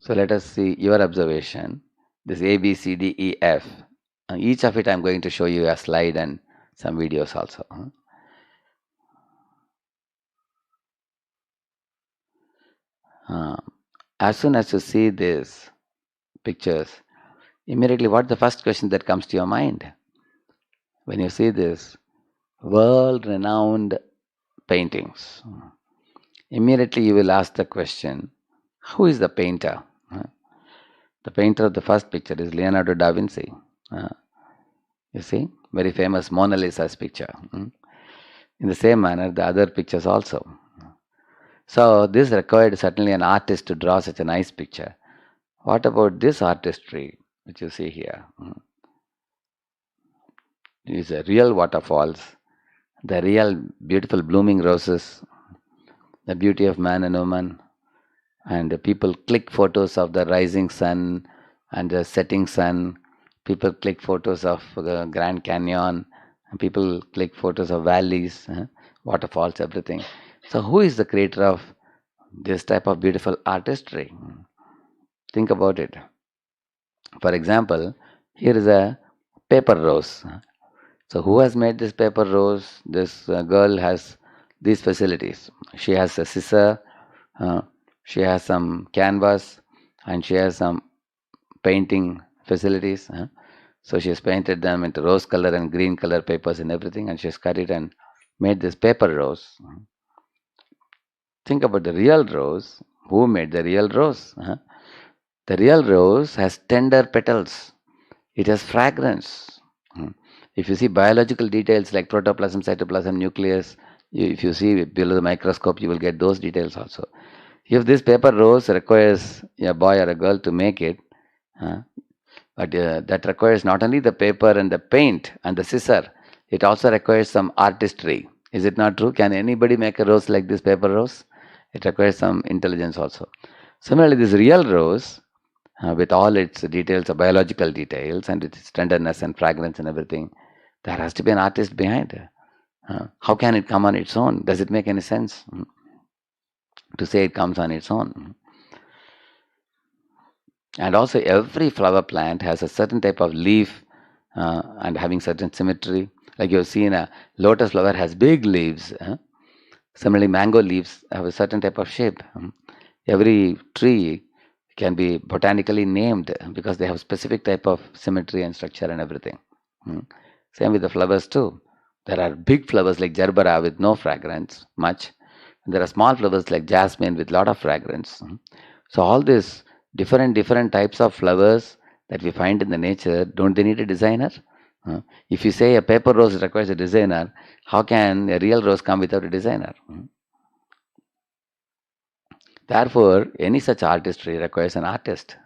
So let us see your observation. This A, B, C, D, E, F. Each of it I'm going to show you a slide and some videos also. Uh, as soon as you see these pictures, immediately what the first question that comes to your mind? When you see this world-renowned paintings, immediately you will ask the question, who is the painter? The painter of the first picture is Leonardo da Vinci. Uh, You see, very famous Mona Lisa's picture. In the same manner, the other pictures also. So this required certainly an artist to draw such a nice picture. What about this artistry, which you see here? These are real waterfalls, the real beautiful blooming roses, the beauty of man and woman, and the people click photos of the rising sun and the setting sun. People click photos of the Grand Canyon, and people click photos of valleys, waterfalls, everything. So, who is the creator of this type of beautiful artistry? Think about it. For example, here is a paper rose. So, who has made this paper rose? This girl has these facilities. She has a scissor, uh, she has some canvas, and she has some painting facilities. So she has painted them into rose color and green color papers and everything, and she has cut it and made this paper rose. Think about the real rose. Who made the real rose? The real rose has tender petals. It has fragrance. If you see biological details like protoplasm, cytoplasm, nucleus, if you see below the microscope, you will get those details also. If this paper rose requires a boy or a girl to make it, but that requires not only the paper and the paint and the scissor, it also requires some artistry. Is it not true? Can anybody make a rose like this paper rose? It requires some intelligence also. Similarly, this real rose, with all its details, biological details, and its tenderness and fragrance and everything, there has to be an artist behind it. How can it come on its own? Does it make any sense to say it comes on its own? And also, every flower plant has a certain type of leaf and having certain symmetry. Like you've seen, a lotus flower has big leaves. Similarly, mango leaves have a certain type of shape. Every tree can be botanically named because they have specific type of symmetry and structure and everything. Same with the flowers too. There are big flowers like gerbera with no fragrance much. And there are small flowers like jasmine with lot of fragrance. So all these different types of flowers that we find in the nature, don't they need a designer? If you say a paper rose requires a designer, how can a real rose come without a designer? Therefore, any such artistry requires an artist.